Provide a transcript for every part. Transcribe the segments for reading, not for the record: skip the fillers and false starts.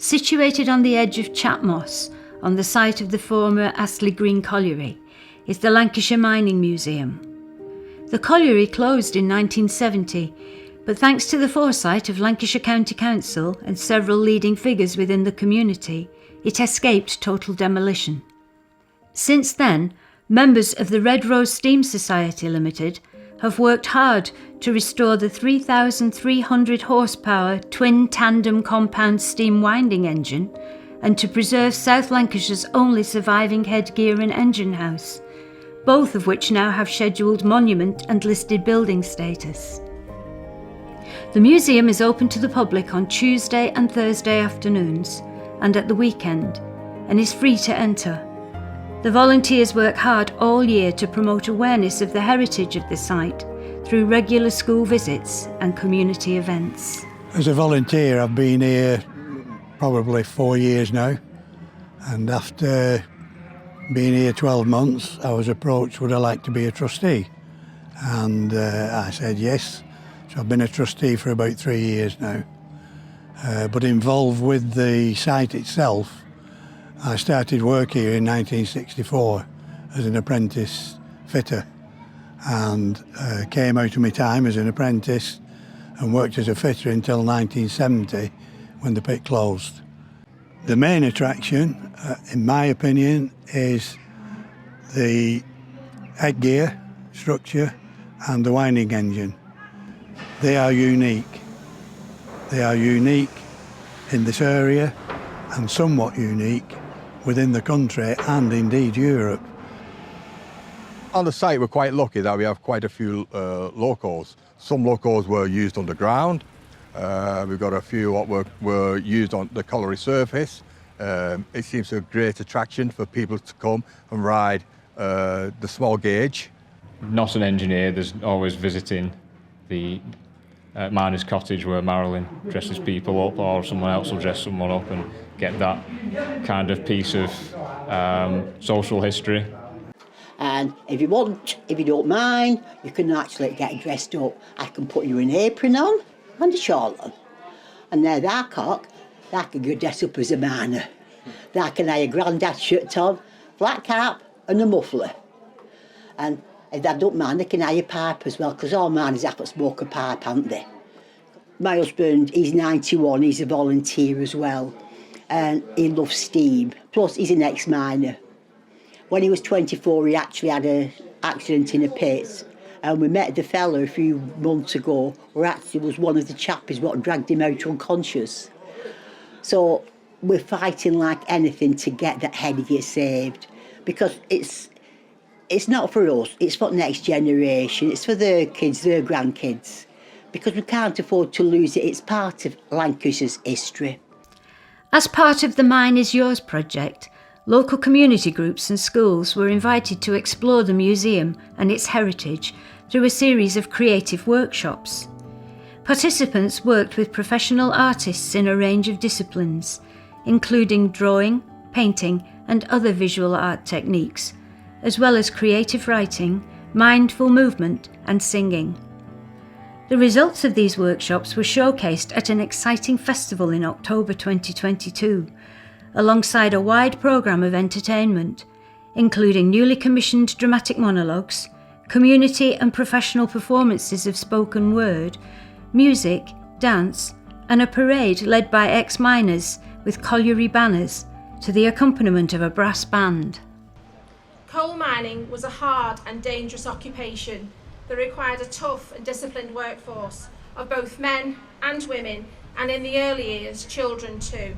Situated on the edge of Chatmoss, on the site of the former Astley Green Colliery, is the Lancashire Mining Museum. The colliery closed in 1970, but thanks to the foresight of Lancashire County Council and several leading figures within the community, it escaped total demolition. Since then, members of the Red Rose Steam Society Limited have worked hard to restore the 3,300 horsepower twin tandem compound steam winding engine and to preserve South Lancashire's only surviving headgear and engine house, both of which now have scheduled monument and listed building status. The museum is open to the public on Tuesday and Thursday afternoons and at the weekend, and is free to enter. The volunteers work hard all year to promote awareness of the heritage of the site through regular school visits and community events. As a volunteer, I've been here probably 4 years now, and after being here 12 months, I was approached, would I like to be a trustee? And I said yes. So I've been a trustee for about 3 years now. But involved with the site itself, I started work here in 1964 as an apprentice fitter, and came out of my time as an apprentice and worked as a fitter until 1970 when the pit closed. The main attraction, in my opinion, is the headgear structure and the winding engine. They are unique. They are unique in this area and somewhat unique within the country and indeed Europe. On the site, we're quite lucky that we have quite a few locos. Some locos were used underground. We've got a few what were used on the colliery surface. It seems a great attraction for people to come and ride the small gauge. Not an engineer, there's always visiting the Miner's Cottage where Marilyn dresses people up, or someone else will dress someone up and get that kind of piece of social history. And if you want, if you don't mind, you can actually get dressed up. I can put you an apron on and a shawl on. And there that cock, that can go dress up as a miner. That can have a grandad shirt on, flat cap and a muffler. And if they don't mind, they can have a pipe as well, because all miners have to smoke a pipe, haven't they? My husband, he's 91, he's a volunteer as well, and he loves steam. Plus, he's an ex-miner. When he was 24, he actually had an accident in a pit, and we met the fella a few months ago, who actually was one of the chappies what dragged him out unconscious. So we're fighting like anything to get that headgear saved, because it's not for us, it's for the next generation, it's for their kids, their grandkids, because we can't afford to lose it. It's part of Lancashire's history. As part of the Mine is Yours project, local community groups and schools were invited to explore the museum and its heritage through a series of creative workshops. Participants worked with professional artists in a range of disciplines, including drawing, painting and other visual art techniques, as well as creative writing, mindful movement and singing. The results of these workshops were showcased at an exciting festival in October 2022, alongside a wide programme of entertainment, including newly commissioned dramatic monologues, community and professional performances of spoken word, music, dance, and a parade led by ex-miners with colliery banners to the accompaniment of a brass band. Coal mining was a hard and dangerous occupation that required a tough and disciplined workforce of both men and women, and in the early years, children too.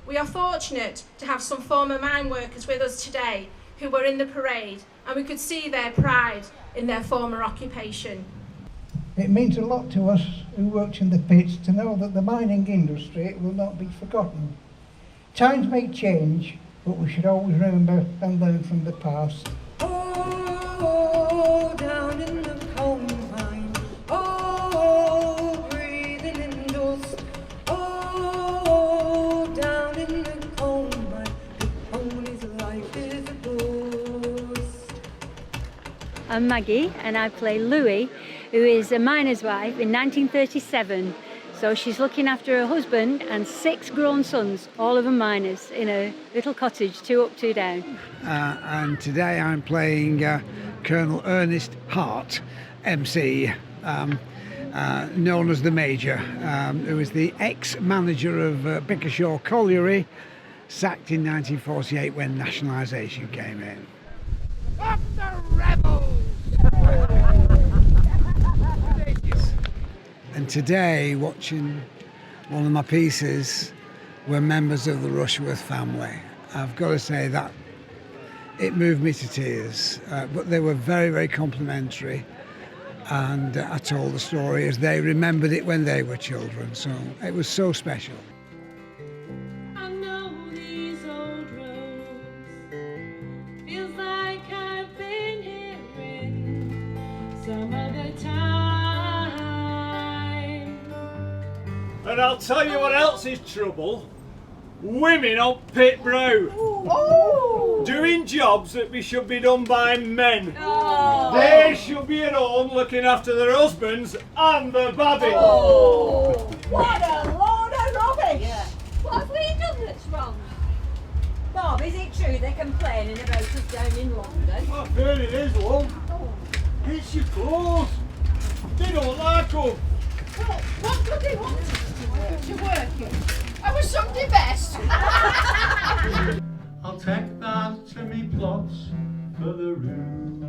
We are fortunate to have some former mine workers with us today who were in the parade, and we could see their pride in their former occupation. It means a lot to us who worked in the pits to know that the mining industry will not be forgotten. Times may change, but we should always remember and learn from the past. Oh, down in the coal mine, oh, breathing in dust, oh, down in the coal mine, the only life is a ghost. I'm Maggie and I play Louis, who is a miner's wife in 1937, So she's looking after her husband and 6 grown sons, all of them miners, in a little cottage, 2 up, 2 down. And today I'm playing Colonel Ernest Hart, MC, known as the Major, who was the ex-manager of Bickershaw Colliery, sacked in 1948 when nationalisation came in. Up the rebels! And today, watching one of my pieces, were members of the Rushworth family. I've got to say that it moved me to tears, but they were very, very complimentary, and I told the story as they remembered it when they were children, so it was so special. I know these old roads, feels like I've been here in some other time. And I'll tell you what else is trouble. Women on pit row. Doing jobs that should be done by men. They should be at home looking after their husbands and their baby. What a load of rubbish! Yeah. What have we done that's wrong? Bob, is it true they're complaining about us down in London? I've heard it is, love. It's your clothes. They don't like them. Well, what do they want us to work in? I was something best. I'll take that to me plots for the roof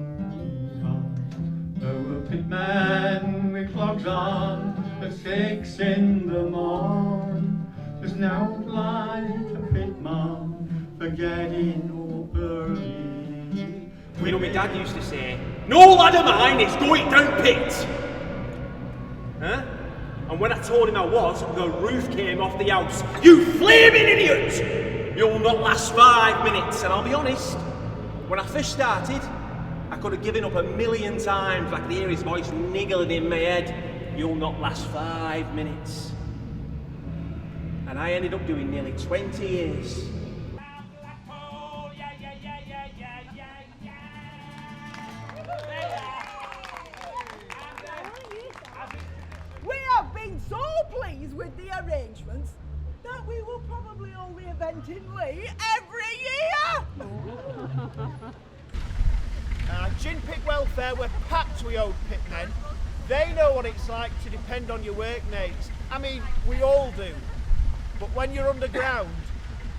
on. There were pitmen with clogs on at 6 in the morn. There's no like a pitman for getting up early. You know, my dad used to say, no lad of mine is going down pit. Huh? And when I told him I was, the roof came off the house. You flaming idiot! You'll not last 5 minutes. And I'll be honest, when I first started, I could have given up 1,000,000 times. I could hear his voice niggling in my head. You'll not last 5 minutes. And I ended up doing nearly 20 years. We have been so pleased with the arrangements that we will probably hold the event in Leigh every year. Gin Pit Welfare were packed with old pitmen. They know what it's like to depend on your workmates. I mean, we all do. But when you're underground,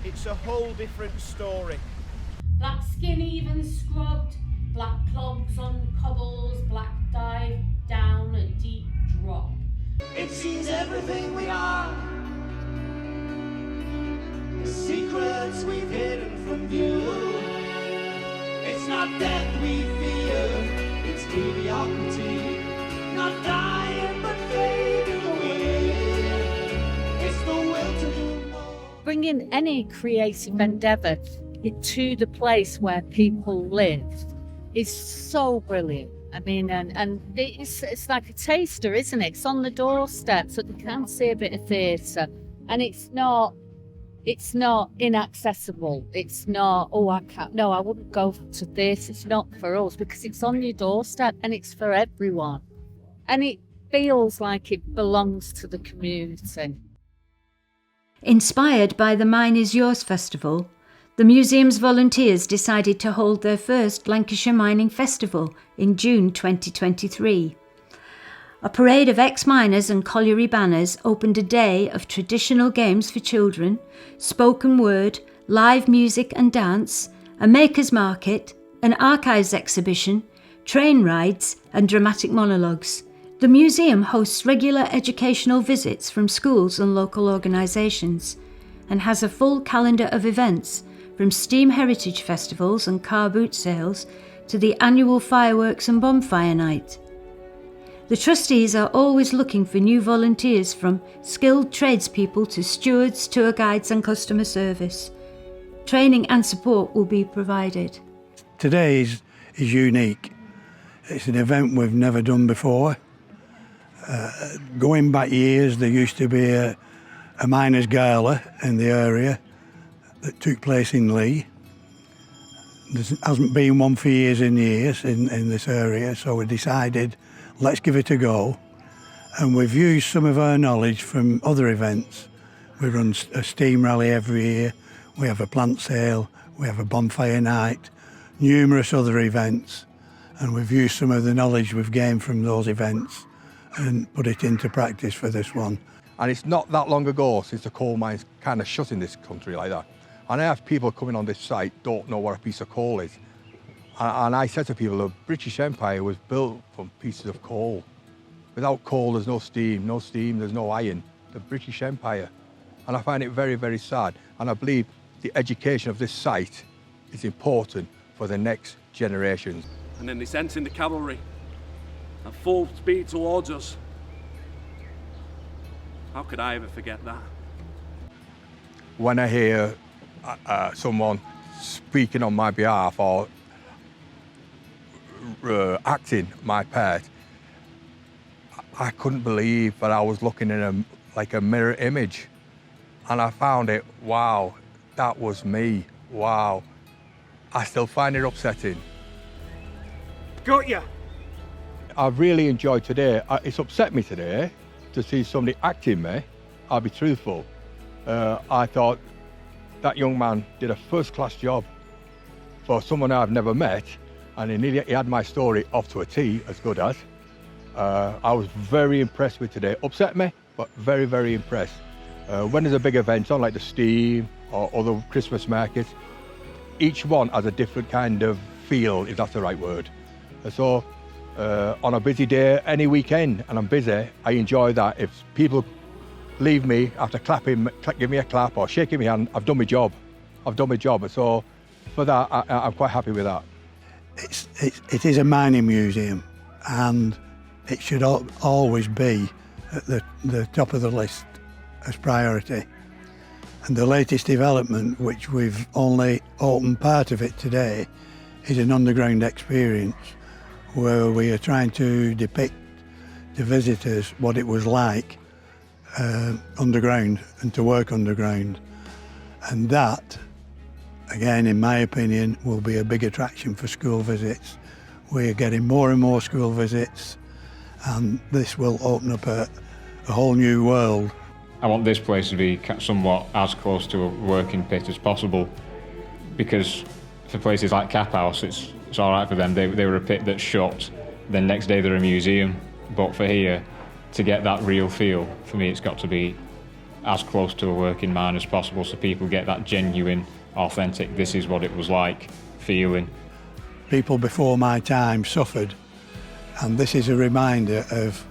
it's a whole different story. Black skin even scrubbed, black clogs on cobbles, black dive down a deep drop. It seems everything we are, the secrets we've hidden from view. It's not death we fear, it's mediocrity, not dying but fading away. It's the will to do more. Bringing any creative endeavour to the place where people live is so brilliant. I mean, and it's like a taster, isn't it? It's on the doorstep, so they can see a bit of theatre, and it's not inaccessible. It's not, oh, I can't, no, I wouldn't go to this. It's not for us because it's on your doorstep and it's for everyone, and it feels like it belongs to the community. Inspired by the Mine is Yours festival, the museum's volunteers decided to hold their first Lancashire Mining Festival in June 2023. A parade of ex-miners and colliery banners opened a day of traditional games for children, spoken word, live music and dance, a maker's market, an archives exhibition, train rides and dramatic monologues. The museum hosts regular educational visits from schools and local organisations and has a full calendar of events from steam heritage festivals and car boot sales to the annual fireworks and bonfire night. The trustees are always looking for new volunteers, from skilled tradespeople to stewards, tour guides and customer service. Training and support will be provided. Today is unique. It's an event we've never done before. Going back years, there used to be a miners' gala in the area that took place in Leigh. There hasn't been one for years and years in this area, so we decided let's give it a go And we've used some of our knowledge from other events. We run a steam rally every year, we have a plant sale, we have a bonfire night, numerous other events, and we've used some of the knowledge we've gained from those events and put it into practice for this one. And it's not that long ago since the coal mines kind of shut in this country like that. And I have people coming on this site don't know what a piece of coal is. And I said to people, the British Empire was built from pieces of coal. Without coal, there's no steam, there's no iron. The British Empire. And I find it very, very sad. And I believe the education of this site is important for the next generations. And then they sent in the cavalry at full speed towards us. How could I ever forget that? When I hear someone speaking on my behalf or acting my part, I couldn't believe that I was looking in like a mirror image. And I found it, wow, that was me, wow. I still find it upsetting. Got ya! I've really enjoyed today. It's upset me today to see somebody acting me. I'll be truthful. I thought that young man did a first-class job for someone I've never met, and he had my story off to a T, as good as. I was very impressed with today. Upset me, but very, very impressed. When there's a big event on like the Steam or other Christmas markets, each one has a different kind of feel, if that's the right word. So on a busy day, any weekend, and I'm busy, I enjoy that. If people leave me after give me a clap or shaking my hand, I've done my job. I've done my job. So for that, I'm quite happy with that. It is a mining museum, and it should always be at the top of the list as priority. And the latest development, which we've only opened part of it today, is an underground experience where we are trying to depict to visitors what it was like underground and to work underground. And that, again, in my opinion, will be a big attraction for school visits. We're getting more and more school visits, and this will open up a whole new world. I want this place to be somewhat as close to a working pit as possible, because for places like Cap House, it's all right for them. They were a pit that shut, then next day they're a museum. But for here, to get that real feel, for me, it's got to be as close to a working mine as possible, so people get that genuine, authentic, this is what it was like feeling. People before my time suffered, and this is a reminder of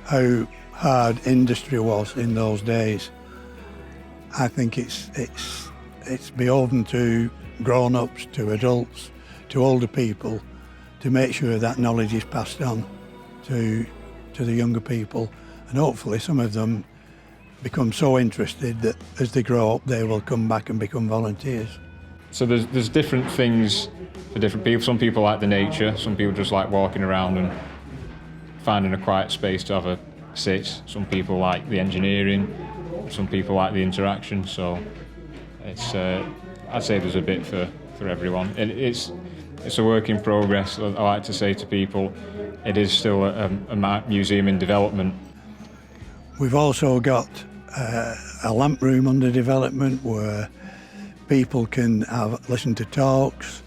how hard industry was in those days. I think it's beholden to grown-ups, to adults, to older people, to make sure that knowledge is passed on to the younger people, and hopefully some of them become so interested that as they grow up they will come back and become volunteers. So there's different things for different people. Some people like the nature, some people just like walking around and finding a quiet space to have a sit. Some people like the engineering, some people like the interaction. So it's I'd say there's a bit for everyone. It's a work in progress. I like to say to people, it is still a museum in development. We've also got a lamp room under development where people can listen to talks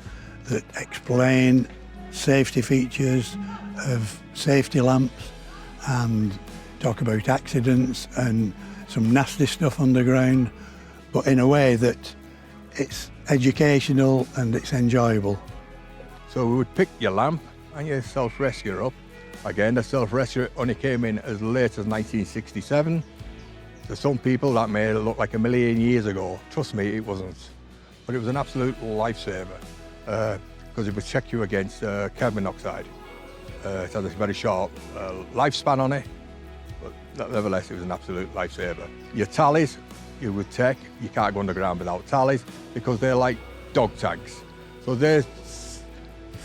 that explain safety features of safety lamps and talk about accidents and some nasty stuff underground, but in a way that it's educational and it's enjoyable. So we would pick your lamp and your self-rescuer up. Again, the self-rescuer only came in as late as 1967. To some people that may look like a million years ago. Trust me, it wasn't. But it was an absolute lifesaver because it would check you against carbon monoxide. It has a very short lifespan on it, but nevertheless, it was an absolute lifesaver. Your tallies, you would take. You can't go underground without tallies because they're like dog tags. So there's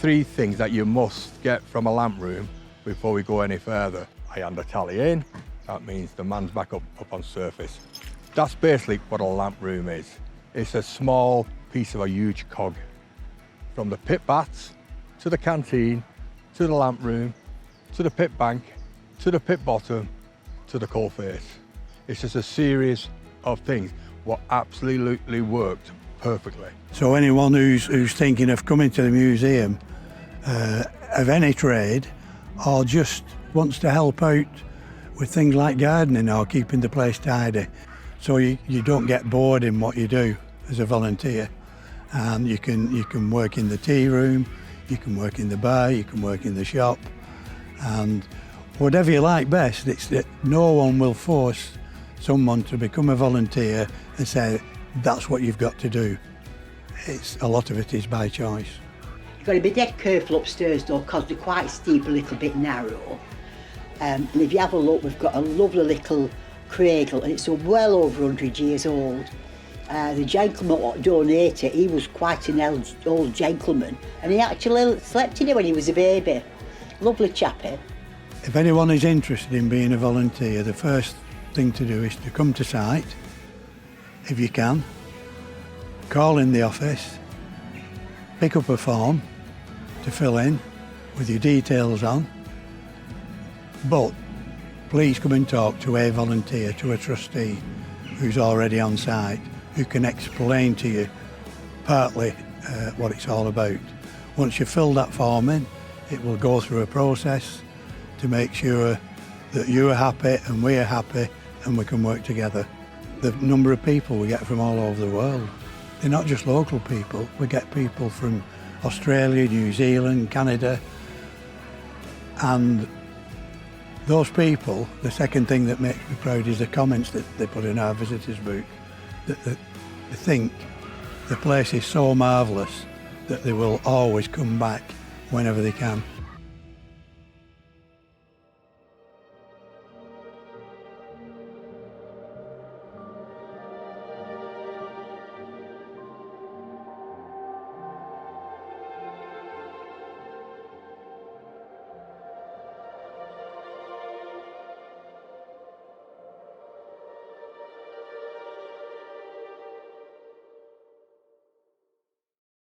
3 things that you must get from a lamp room before we go any further. I hand a tally in. That means the man's back up on surface. That's basically what a lamp room is. It's a small piece of a huge cog. From the pit bats, to the canteen, to the lamp room, to the pit bank, to the pit bottom, to the coal face. It's just a series of things what absolutely worked perfectly. So anyone who's thinking of coming to the museum of any trade or just wants to help out with things like gardening or keeping the place tidy, so you don't get bored in what you do as a volunteer, and you can work in the tea room, you can work in the bar, you can work in the shop, and whatever you like best. It's that no one will force someone to become a volunteer and say that's what you've got to do. A lot of it is by choice. You've got to be dead careful upstairs though, because they're quite steep, a little bit narrow. And if you have a look, we've got a lovely little cradle, and it's well over 100 years old. The gentleman that donated, he was quite an old gentleman, and he actually slept in it when he was a baby. Lovely chappy. If anyone is interested in being a volunteer, the first thing to do is to come to site, if you can, call in the office, pick up a form to fill in with your details on, but please come and talk to a volunteer, to a trustee who's already on site, who can explain to you partly what it's all about. Once you fill that form in, it will go through a process to make sure that you are happy and we are happy and we can work together. The number of people we get from all over the world, they're not just local people. We get people from Australia, New Zealand, Canada, and those people, the second thing that makes me proud is the comments that they put in our visitors book, that they think the place is so marvellous that they will always come back whenever they can.